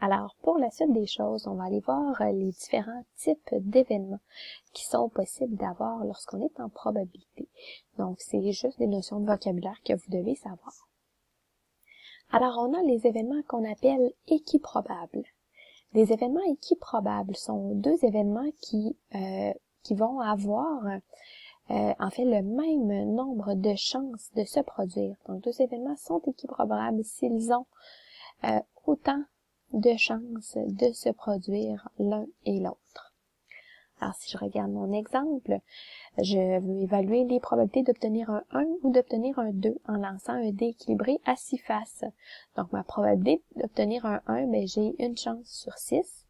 Alors, pour la suite des choses, on va aller voir les différents types d'événements qui sont possibles d'avoir lorsqu'on est en probabilité. Donc, c'est juste des notions de vocabulaire que vous devez savoir. Alors, on a les événements qu'on appelle équiprobables. Les événements équiprobables sont deux événements qui vont avoir en fait le même nombre de chances de se produire. Donc, deux événements sont équiprobables s'ils ont autant de chances de se produire l'un et l'autre. Alors, si je regarde mon exemple, je veux évaluer les probabilités d'obtenir un 1 ou d'obtenir un 2 en lançant un dé équilibré à 6 faces. Donc, ma probabilité d'obtenir un 1, ben, j'ai une chance sur 6.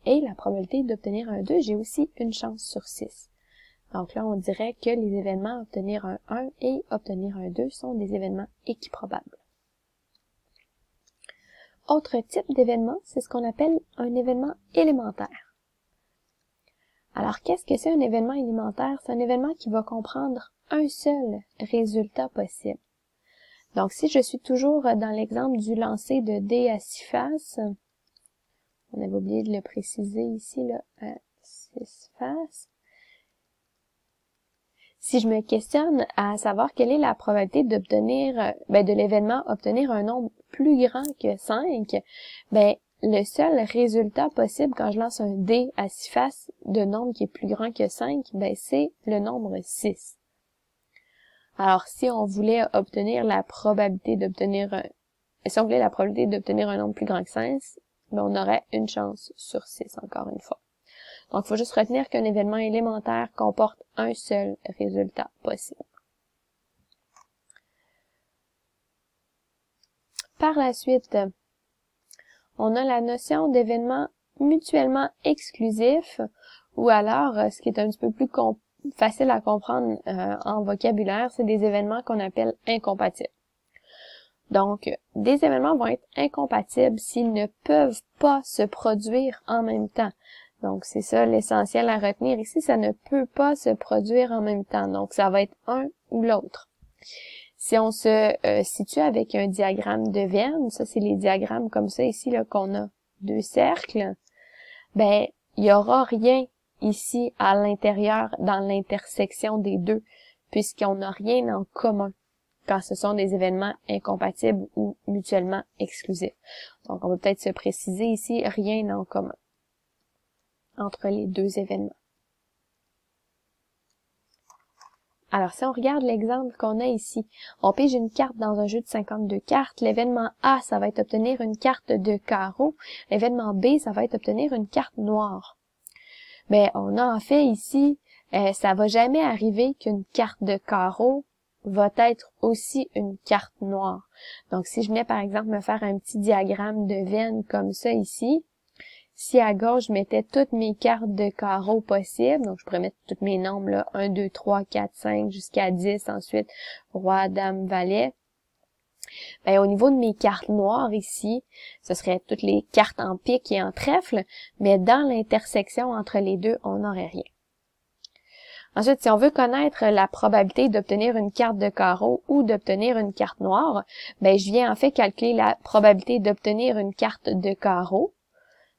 Et la probabilité d'obtenir un 2, j'ai aussi une chance sur 6. Donc là, on dirait que les événements obtenir un 1 et obtenir un 2 sont des événements équiprobables. Autre type d'événement, c'est ce qu'on appelle un événement élémentaire. Alors, qu'est-ce que c'est un événement élémentaire? C'est un événement qui va comprendre un seul résultat possible. Donc, si je suis toujours dans l'exemple du lancer de dés à 6 faces, on avait oublié de le préciser ici, là, à 6 faces. Si je me questionne à savoir quelle est la probabilité d'obtenir, de l'événement obtenir un nombre plus grand que 5, le seul résultat possible quand je lance un dé à 6 faces de nombre qui est plus grand que 5, c'est le nombre 6. Alors, si on voulait obtenir la probabilité d'obtenir un nombre plus grand que 5, on aurait une chance sur 6, encore une fois. Donc, il faut juste retenir qu'un événement élémentaire comporte un seul résultat possible. Par la suite, on a la notion d'événement mutuellement exclusif, ou alors, ce qui est un petit peu plus facile à comprendre en vocabulaire, c'est des événements qu'on appelle incompatibles. Donc, des événements vont être incompatibles s'ils ne peuvent pas se produire en même temps. Donc, c'est ça l'essentiel à retenir ici, ça ne peut pas se produire en même temps. Donc, ça va être un ou l'autre. Si on se situe avec un diagramme de Venn, ça c'est les diagrammes comme ça ici là qu'on a deux cercles, il y aura rien ici à l'intérieur dans l'intersection des deux, puisqu'on n'a rien en commun quand ce sont des événements incompatibles ou mutuellement exclusifs. Donc, on va peut-être se préciser ici, rien en commun entre les deux événements. Alors, si on regarde l'exemple qu'on a ici, on pige une carte dans un jeu de 52 cartes. L'événement A, ça va être obtenir une carte de carreau. L'événement B, ça va être obtenir une carte noire. On a en fait ici, ça va jamais arriver qu'une carte de carreau va être aussi une carte noire. Donc, si je venais par exemple me faire un petit diagramme de Venn comme ça ici, si à gauche, je mettais toutes mes cartes de carreau possibles, donc je pourrais mettre tous mes nombres, là, 1, 2, 3, 4, 5, jusqu'à 10, ensuite, roi, dame, valet. Au niveau de mes cartes noires ici, ce serait toutes les cartes en pique et en trèfle, mais dans l'intersection entre les deux, on n'aurait rien. Ensuite, si on veut connaître la probabilité d'obtenir une carte de carreau ou d'obtenir une carte noire, je viens en fait calculer la probabilité d'obtenir une carte de carreau.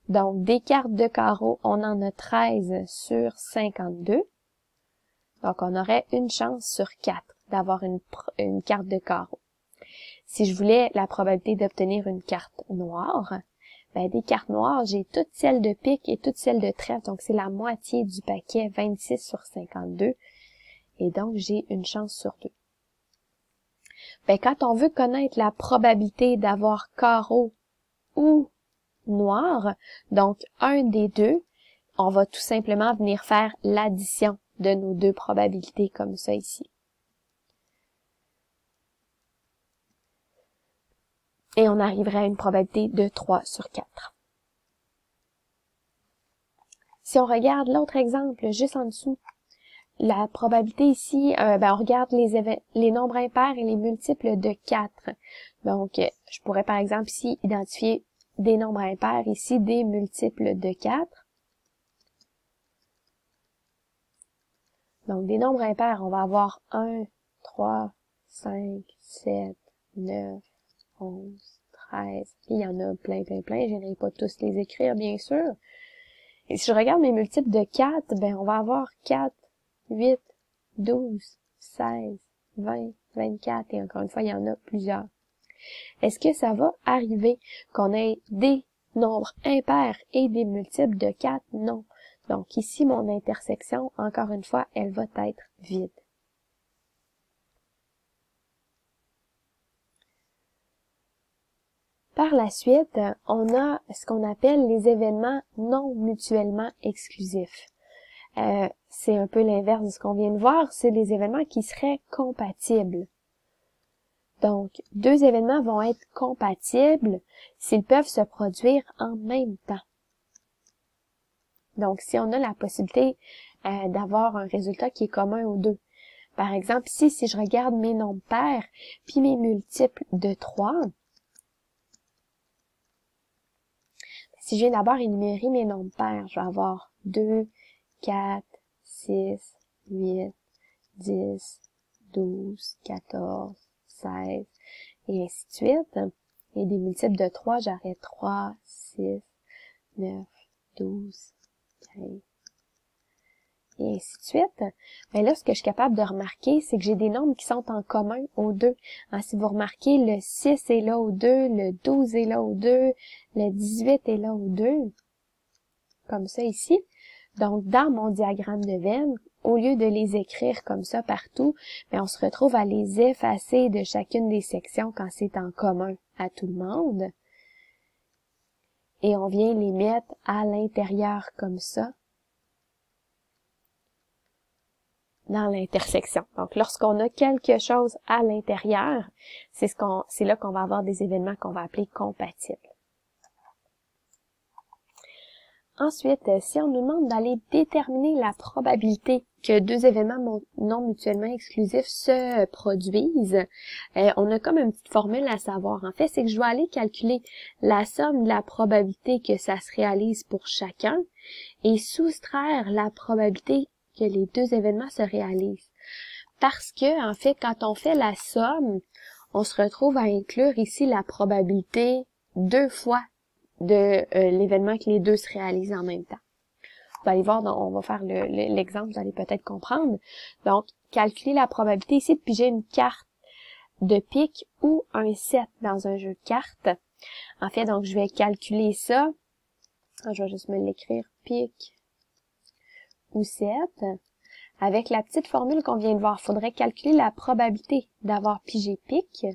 Donc, des cartes de carreau, on en a 13 sur 52. Donc, on aurait une chance sur 4 d'avoir une carte de carreau. Si je voulais la probabilité d'obtenir une carte noire, des cartes noires, j'ai toutes celles de pique et toutes celles de trèfle. Donc, c'est la moitié du paquet, 26 sur 52. Et donc, j'ai une chance sur 2. Quand on veut connaître la probabilité d'avoir carreau ou noir, donc un des deux, on va tout simplement venir faire l'addition de nos deux probabilités comme ça ici. Et on arriverait à une probabilité de 3 sur 4. Si on regarde l'autre exemple juste en dessous, la probabilité ici, on regarde les nombres impairs et les multiples de 4. Donc, je pourrais par exemple ici identifier des nombres impairs, ici des multiples de 4. Donc, des nombres impairs, on va avoir 1, 3, 5, 7, 9, 11, 13. Il y en a plein, je n'irai pas tous les écrire, bien sûr. Et si je regarde mes multiples de 4, ben on va avoir 4, 8, 12, 16, 20, 24, et encore une fois, il y en a plusieurs. Est-ce que ça va arriver qu'on ait des nombres impairs et des multiples de 4? Non. Donc ici, mon intersection, encore une fois, elle va être vide. Par la suite, on a ce qu'on appelle les événements non mutuellement exclusifs. C'est un peu l'inverse de ce qu'on vient de voir, c'est des événements qui seraient compatibles. Donc, deux événements vont être compatibles s'ils peuvent se produire en même temps. Donc, si on a la possibilité d'avoir un résultat qui est commun aux deux. Par exemple, ici, si je regarde mes nombres pairs, puis mes multiples de 3, si je viens d'abord énumérer mes nombres pairs, je vais avoir 2, 4, 6, 8, 10, 12, 14, 16, et ainsi de suite. Et des multiples de 3, j'aurai 3, 6, 9, 12, 15, et ainsi de suite. Mais là, ce que je suis capable de remarquer, c'est que j'ai des nombres qui sont en commun aux deux. Alors, si vous remarquez, le 6 est là aux deux, le 12 est là aux deux, le 18 est là aux deux, comme ça ici. Donc, dans mon diagramme de Venn, au lieu de les écrire comme ça partout, bien, on se retrouve à les effacer de chacune des sections quand c'est en commun à tout le monde. Et on vient les mettre à l'intérieur comme ça, dans l'intersection. Donc, lorsqu'on a quelque chose à l'intérieur, c'est là qu'on va avoir des événements qu'on va appeler compatibles. Ensuite, si on nous demande d'aller déterminer la probabilité que deux événements non mutuellement exclusifs se produisent, on a comme une petite formule à savoir. En fait, c'est que je dois aller calculer la somme de la probabilité que ça se réalise pour chacun et soustraire la probabilité que les deux événements se réalisent. Parce que, en fait, quand on fait la somme, on se retrouve à inclure ici la probabilité 2 fois de l'événement que les deux se réalisent en même temps. Vous allez voir, on va faire l'exemple, vous allez peut-être comprendre. Donc, calculer la probabilité ici de piger une carte de pique ou un 7 dans un jeu de cartes. En fait, donc, je vais calculer ça. Je vais juste me l'écrire, pique ou 7. Avec la petite formule qu'on vient de voir, il faudrait calculer la probabilité d'avoir pigé pique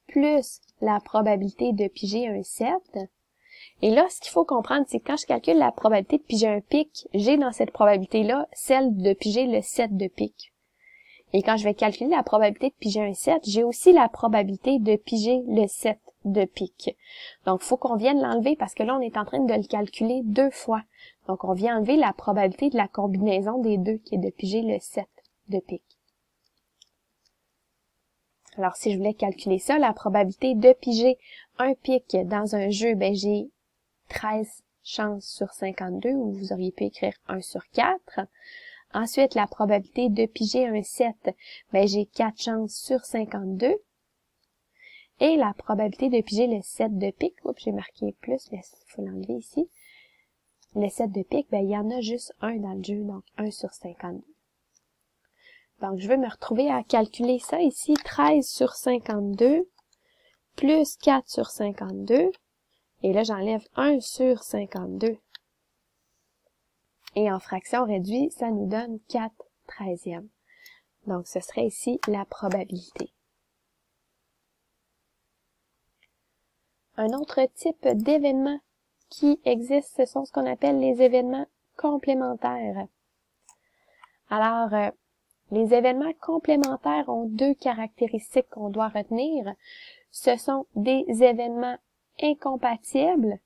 plus la probabilité de piger un 7. Et là, ce qu'il faut comprendre, c'est que quand je calcule la probabilité de piger un pique, j'ai dans cette probabilité-là celle de piger le 7 de pique. Et quand je vais calculer la probabilité de piger un 7, j'ai aussi la probabilité de piger le 7 de pique. Donc, il faut qu'on vienne l'enlever parce que là, on est en train de le calculer 2 fois. Donc, on vient enlever la probabilité de la combinaison des deux, qui est de piger le 7 de pique. Alors, si je voulais calculer ça, la probabilité de piger un pique dans un jeu, ben j'ai 13 chances sur 52, ou vous auriez pu écrire 1 sur 4. Ensuite, la probabilité de piger un 7, ben j'ai 4 chances sur 52. Et la probabilité de piger le 7 de pique, oups, j'ai marqué plus, il faut l'enlever ici. Le 7 de pique, ben il y en a juste un dans le jeu, donc 1 sur 52. Donc, je vais me retrouver à calculer ça ici, 13 sur 52, plus 4 sur 52, et là, j'enlève 1 sur 52. Et en fraction réduite, ça nous donne 4 treizièmes. Donc, ce serait ici la probabilité. Un autre type d'événement qui existe, ce sont ce qu'on appelle les événements complémentaires. Alors, les événements complémentaires ont deux caractéristiques qu'on doit retenir. Ce sont des événements incompatibles,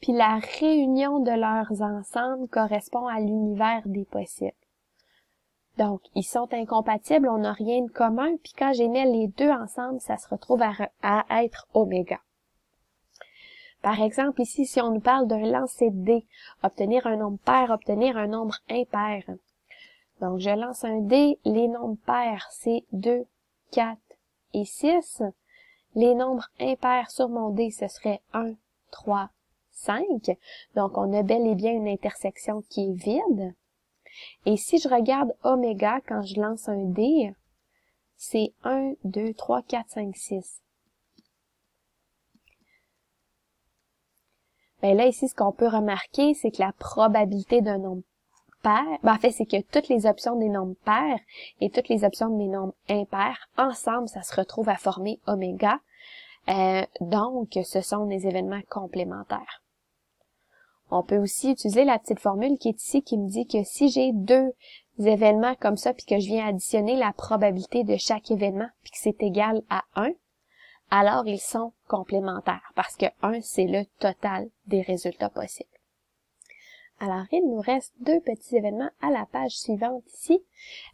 puis la réunion de leurs ensembles correspond à l'univers des possibles. Donc, ils sont incompatibles, on n'a rien de commun, puis quand j'émets les deux ensemble, ça se retrouve à être oméga. Par exemple, ici, si on nous parle d'un lancer de dés, obtenir un nombre pair, obtenir un nombre impair. Donc, je lance un dé, les nombres pairs, c'est 2, 4 et 6. Les nombres impairs sur mon dé, ce serait 1, 3, 5. Donc, on a bel et bien une intersection qui est vide. Et si je regarde oméga, quand je lance un dé, c'est 1, 2, 3, 4, 5, 6. Ben là, ici, ce qu'on peut remarquer, c'est que la probabilité d'un nombre pair, en fait, c'est que toutes les options des nombres pairs et toutes les options des nombres impairs, ensemble, ça se retrouve à former oméga. Donc, ce sont des événements complémentaires. On peut aussi utiliser la petite formule qui est ici, qui me dit que si j'ai deux événements comme ça, puis que je viens additionner la probabilité de chaque événement, puis que c'est égal à 1, alors ils sont complémentaires, parce que 1, c'est le total des résultats possibles. Alors, il nous reste deux petits événements à la page suivante ici.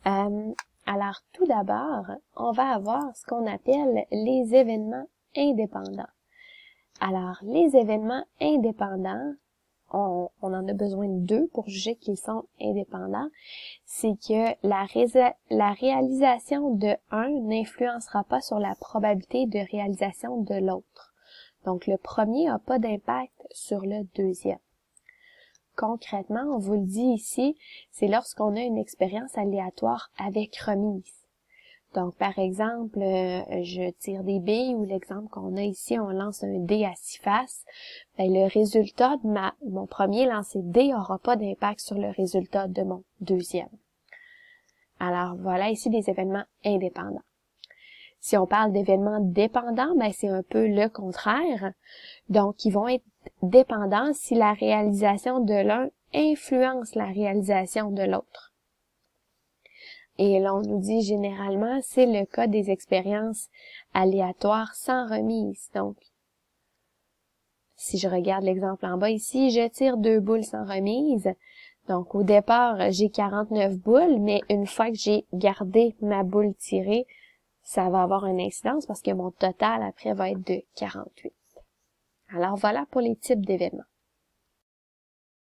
Alors, tout d'abord, on va avoir ce qu'on appelle les événements indépendants. Alors, les événements indépendants, on en a besoin de deux pour juger qu'ils sont indépendants. C'est que la réalisation de un n'influencera pas sur la probabilité de réalisation de l'autre. Donc, le premier n'a pas d'impact sur le deuxième. Concrètement, on vous le dit ici, c'est lorsqu'on a une expérience aléatoire avec remise. Donc, par exemple, je tire des billes ou l'exemple qu'on a ici, on lance un dé à 6 faces. Ben, le résultat de mon premier lancer de dé n'aura pas d'impact sur le résultat de mon deuxième. Alors, voilà ici des événements indépendants. Si on parle d'événements dépendants, ben, c'est un peu le contraire. Donc, ils vont être dépendants si la réalisation de l'un influence la réalisation de l'autre. Et là, on nous dit généralement, c'est le cas des expériences aléatoires sans remise. Donc, si je regarde l'exemple en bas ici, je tire 2 boules sans remise. Donc, au départ, j'ai 49 boules, mais une fois que j'ai gardé ma boule tirée, ça va avoir une incidence parce que mon total après va être de 48. Alors, voilà pour les types d'événements.